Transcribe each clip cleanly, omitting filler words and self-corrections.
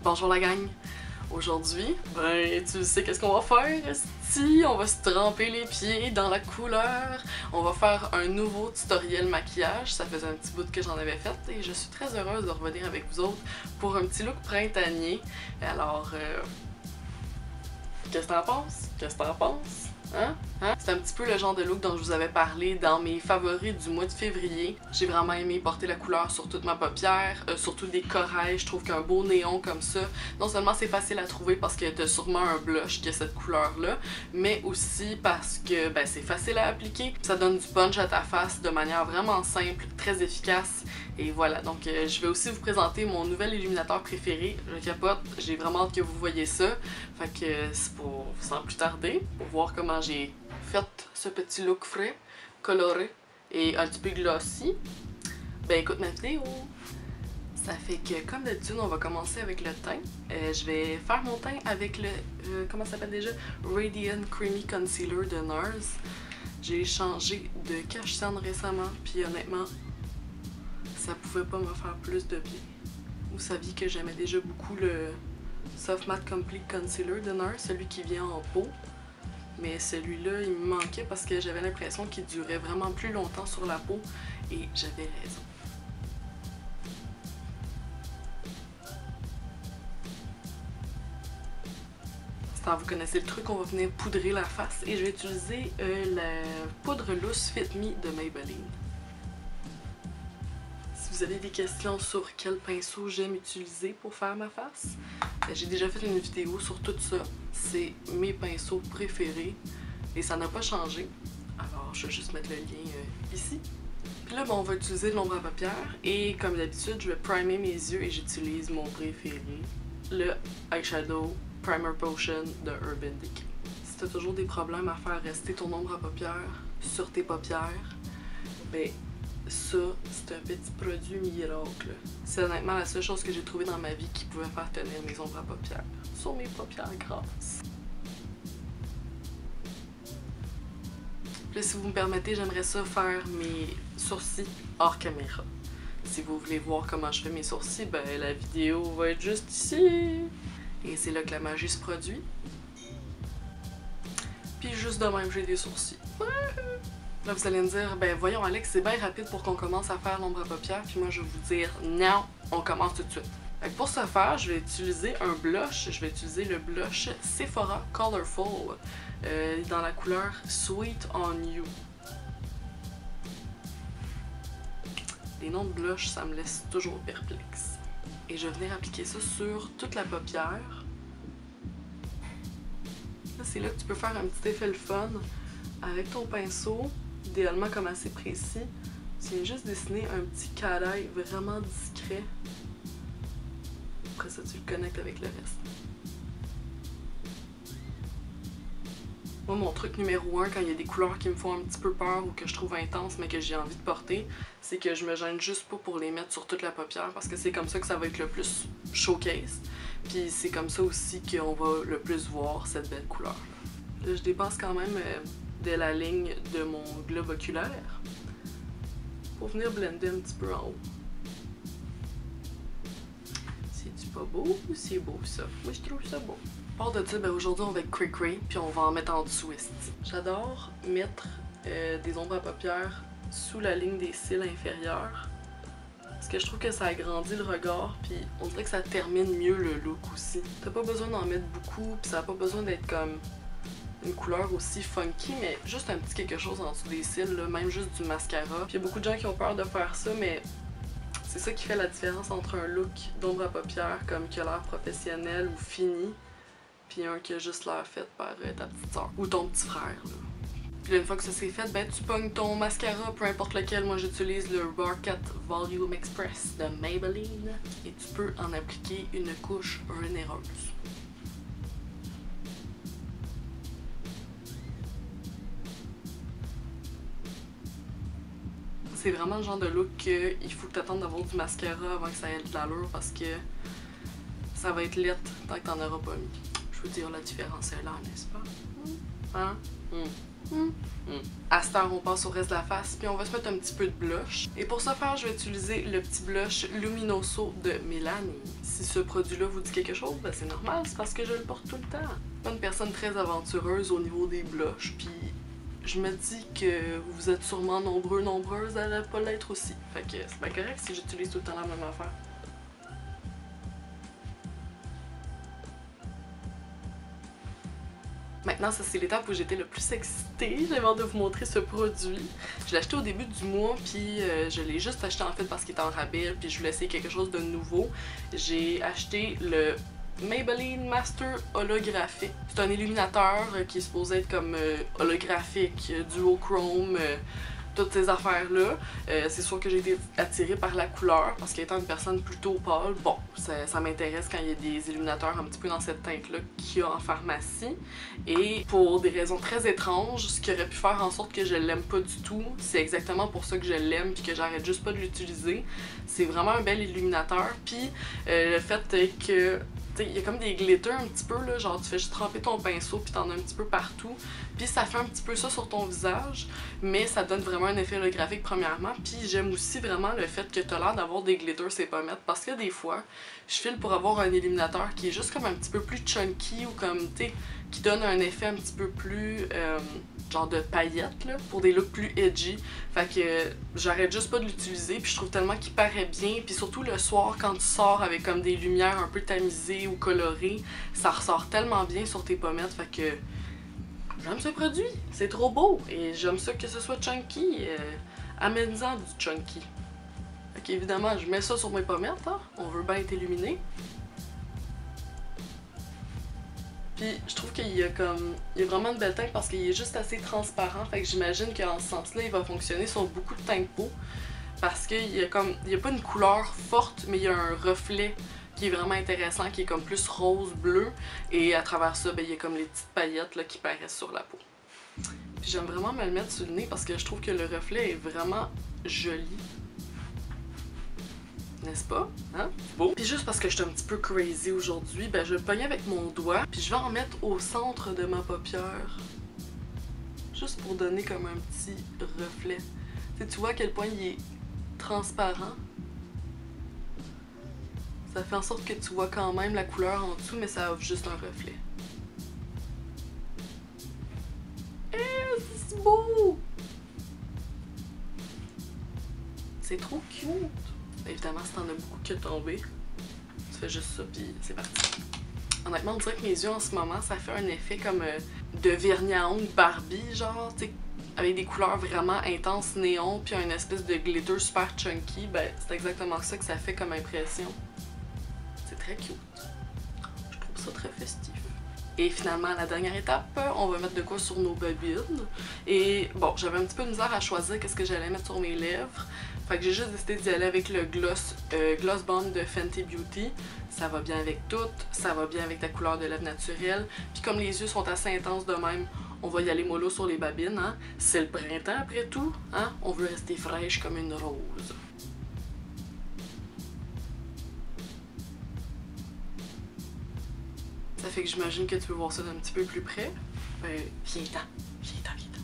Bonjour la gang! Aujourd'hui, tu sais qu'est-ce qu'on va faire? Si on va se tremper les pieds dans la couleur, on va faire un nouveau tutoriel maquillage. Ça faisait un petit bout que j'en avais fait et je suis très heureuse de revenir avec vous autres pour un petit look printanier. Alors, qu'est-ce que t'en penses? Qu'est-ce que t'en penses? Hein? C'est un petit peu le genre de look dont je vous avais parlé dans mes favoris du mois de février. J'ai vraiment aimé porter la couleur sur toute ma paupière, surtout des corails. Je trouve qu'un beau néon comme ça, non seulement c'est facile à trouver parce que t'as sûrement un blush qui a cette couleur-là, mais aussi parce que c'est facile à appliquer. Ça donne du punch à ta face de manière vraiment simple, très efficace. Et voilà, donc je vais aussi vous présenter mon nouvel illuminateur préféré. Je capote, j'ai vraiment hâte que vous voyez ça. Fait que c'est pour, sans plus tarder, pour voir comment j'ai fait ce petit look frais, coloré et un petit peu glossy. Ben écoute ma vidéo! Ça fait que comme d'habitude, on va commencer avec le teint. Je vais faire mon teint avec le, comment ça s'appelle déjà? Radiant Creamy Concealer de NARS. J'ai changé de cache-cerne récemment, puis honnêtement, ça pouvait pas me faire plus de bien. Vous saviez que j'aimais déjà beaucoup le Soft Matte Complete Concealer de NARS, celui qui vient en pot. Mais celui-là, il me manquait parce que j'avais l'impression qu'il durait vraiment plus longtemps sur la peau et j'avais raison. Vous connaissez le truc, on va venir poudrer la face et je vais utiliser la poudre lousse Fit Me de Maybelline. Si vous avez des questions sur quel pinceau j'aime utiliser pour faire ma face, j'ai déjà fait une vidéo sur tout ça. C'est mes pinceaux préférés et ça n'a pas changé. Alors je vais juste mettre le lien ici. Puis là, on va utiliser de l'ombre à paupières et comme d'habitude, je vais primer mes yeux et j'utilise mon préféré, le eyeshadow Primer Potion de Urban Decay. Si tu as toujours des problèmes à faire rester ton ombre à paupières sur tes paupières, ben ça, c'est un petit produit miracle. C'est honnêtement la seule chose que j'ai trouvée dans ma vie qui pouvait faire tenir mes ombres à paupières sur mes paupières grasses. Puis là, si vous me permettez, j'aimerais ça faire mes sourcils hors caméra. Si vous voulez voir comment je fais mes sourcils, ben la vidéo va être juste ici. Et c'est là que la magie se produit. Puis juste de même, j'ai des sourcils. Là, vous allez me dire, ben voyons Alex, c'est bien rapide pour qu'on commence à faire l'ombre à paupières. Puis moi, je vais vous dire, non, on commence tout de suite. Fait que pour ce faire, je vais utiliser un blush. Je vais utiliser le blush Sephora Colorful dans la couleur Sweet on You. Les noms de blush, ça me laisse toujours perplexe. Et je vais venir appliquer ça sur toute la paupière. Là, c'est là que tu peux faire un petit effet le fun avec ton pinceau, idéalement comme assez précis. Tu viens juste dessiner un petit cat-eye vraiment discret. Après ça, tu le connectes avec le reste. Moi, mon truc numéro 1, quand il y a des couleurs qui me font un petit peu peur ou que je trouve intenses mais que j'ai envie de porter, c'est que je me gêne juste pas pour les mettre sur toute la paupière parce que c'est comme ça que ça va être le plus showcase. Puis c'est comme ça aussi qu'on va le plus voir cette belle couleur. Là, je dépasse quand même de la ligne de mon globe oculaire pour venir blender un petit peu en haut. C'est-tu pas beau ou c'est beau ça? Moi, je trouve ça beau. Part de ça, aujourd'hui on va être cray-cray, puis on va en mettre en dessous. J'adore mettre des ombres à paupières sous la ligne des cils inférieurs parce que je trouve que ça agrandit le regard, puis on dirait que ça termine mieux le look aussi. T'as pas besoin d'en mettre beaucoup, puis ça n'a pas besoin d'être comme une couleur aussi funky, mais juste un petit quelque chose en dessous des cils, là, même juste du mascara. Puis il y a beaucoup de gens qui ont peur de faire ça, mais c'est ça qui fait la différence entre un look d'ombre à paupières comme qui a l'air professionnel ou fini, puis un qui a juste l'air fait par ta petite soeur ou ton petit frère. Là. Puis là, une fois que ça c'est fait, tu pognes ton mascara, peu importe lequel. Moi j'utilise le Raw Cut Volume Express de Maybelline et tu peux en appliquer une couche généreuse. C'est vraiment le genre de look qu'il faut que tu attendes d'avoir du mascara avant que ça ait de l'allure parce que ça va être lettre tant que t'en auras pas mis. Je veux dire, la différence est là, n'est-ce pas? Hein? À cette heure, on passe au reste de la face, puis on va se mettre un petit peu de blush. Et pour ce faire, je vais utiliser le petit blush Luminoso de Milani. Si ce produit-là vous dit quelque chose, ben c'est normal, c'est parce que je le porte tout le temps. Je suis pas une personne très aventureuse au niveau des blushs, puis je me dis que vous êtes sûrement nombreuses à ne pas l'être aussi. Fait que c'est pas correct si j'utilise tout le temps la même affaire. Maintenant, ça c'est l'étape où j'étais le plus excitée. J'avais hâte de vous montrer ce produit. Je l'ai acheté au début du mois, puis je l'ai juste acheté en fait parce qu'il était en rabais, puis je voulais essayer quelque chose de nouveau. J'ai acheté le Maybelline Master holographique. C'est un illuminateur qui est supposé être comme holographique, duochrome, toutes ces affaires-là. C'est sûr que j'ai été attirée par la couleur parce qu'étant une personne plutôt pâle, bon, ça m'intéresse quand il y a des illuminateurs un petit peu dans cette teinte-là qu'il y a en pharmacie. Et pour des raisons très étranges, ce qui aurait pu faire en sorte que je l'aime pas du tout, c'est exactement pour ça que je l'aime puis que j'arrête juste pas de l'utiliser. C'est vraiment un bel illuminateur. Puis le fait que il y a comme des glitters un petit peu, là, genre tu fais juste tremper ton pinceau puis t'en as un petit peu partout. Puis ça fait un petit peu ça sur ton visage, mais ça donne vraiment un effet holographique premièrement. Puis j'aime aussi vraiment le fait que t'as l'air d'avoir des glitters ces pommettes, parce que des fois, je file pour avoir un illuminateur qui est juste comme un petit peu plus chunky ou comme, tu sais, qui donne un effet un petit peu plus genre de paillettes, là, pour des looks plus edgy. Fait que j'arrête juste pas de l'utiliser, puis je trouve tellement qu'il paraît bien, puis surtout le soir quand tu sors avec comme des lumières un peu tamisées ou colorées, ça ressort tellement bien sur tes pommettes, fait que j'aime ce produit, c'est trop beau, et j'aime ça que ce soit chunky, amène-en du chunky. Fait qu'évidemment, je mets ça sur mes pommettes, hein, on veut bien être illuminé. Puis je trouve qu'il y a vraiment une belle teinte parce qu'il est juste assez transparent, fait que j'imagine qu'en ce sens-là, il va fonctionner sur beaucoup de teintes de peau. Parce qu'il y a pas une couleur forte, mais il y a un reflet qui est vraiment intéressant, qui est comme plus rose-bleu. Et à travers ça, ben, il y a comme les petites paillettes là, qui paraissent sur la peau. Puis j'aime vraiment me le mettre sur le nez parce que je trouve que le reflet est vraiment joli. N'est-ce pas? Hein? Beau. Puis juste parce que je suis un petit peu crazy aujourd'hui, ben je vais le pogner avec mon doigt, puis je vais en mettre au centre de ma paupière. Juste pour donner comme un petit reflet. Tu vois à quel point il est transparent. Ça fait en sorte que tu vois quand même la couleur en dessous, mais ça offre juste un reflet. C'est beau! C'est trop cute! Évidemment, si t'en as beaucoup qui a tombé, tu fais juste ça, puis c'est parti. Honnêtement, on dirait que mes yeux en ce moment, ça fait un effet comme de vernis à ongles Barbie, genre, tu sais, avec des couleurs vraiment intenses néon, puis un espèce de glitter super chunky. Ben, c'est exactement ça que ça fait comme impression. C'est très cute. Je trouve ça très festif. Et finalement, la dernière étape, on va mettre de quoi sur nos bobines. Et bon, j'avais un petit peu de misère à choisir qu'est-ce que j'allais mettre sur mes lèvres. Fait que j'ai juste décidé d'y aller avec le Gloss Bomb de Fenty Beauty. Ça va bien avec tout, ça va bien avec la couleur de lèvres naturelle. Puis comme les yeux sont assez intenses de même, on va y aller mollo sur les babines, hein. C'est le printemps après tout, hein. On veut rester fraîche comme une rose. Ça fait que j'imagine que tu veux voir ça d'un petit peu plus près. Ben, viens-t'en, viens-t'en, viens-t'en.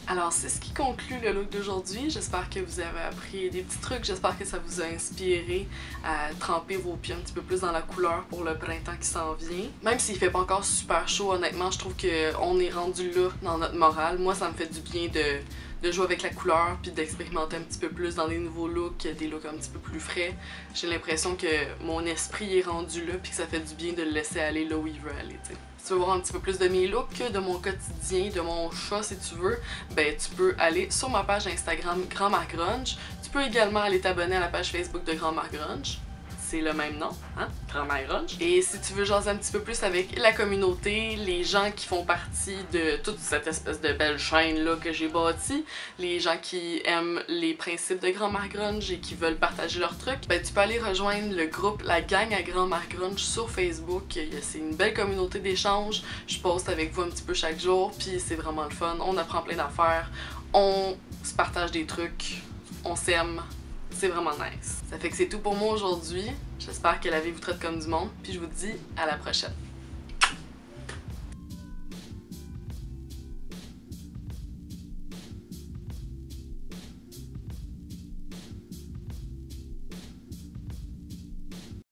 Alors, c'est ce qui conclut le look d'aujourd'hui. J'espère que vous avez appris des petits trucs. J'espère que ça vous a inspiré à tremper vos pieds un petit peu plus dans la couleur pour le printemps qui s'en vient. Même s'il fait pas encore super chaud, honnêtement, je trouve qu'on est rendu là dans notre morale. Moi, ça me fait du bien de jouer avec la couleur puis d'expérimenter un petit peu plus dans des nouveaux looks, des looks un petit peu plus frais. J'ai l'impression que mon esprit est rendu là puis que ça fait du bien de le laisser aller là où il veut aller, t'sais. Si tu veux voir un petit peu plus de mes looks, de mon quotidien, de mon chat si tu veux, ben tu peux aller sur ma page Instagram Grand Marc Grunge. Tu peux également aller t'abonner à la page Facebook de Grand Marc Grunge. c'est le même nom, hein? Grand-mère Grunge. Et si tu veux jaser un petit peu plus avec la communauté, les gens qui font partie de toute cette espèce de belle chaîne-là que j'ai bâtie, les gens qui aiment les principes de Grand-mère Grunge et qui veulent partager leurs trucs, ben tu peux aller rejoindre le groupe La Gang à Grand-mère Grunge sur Facebook. C'est une belle communauté d'échange. Je poste avec vous un petit peu chaque jour, puis c'est vraiment le fun. On apprend plein d'affaires, on se partage des trucs, on s'aime. C'est vraiment nice. Ça fait que c'est tout pour moi aujourd'hui. J'espère que la vie vous traite comme du monde, puis je vous dis à la prochaine.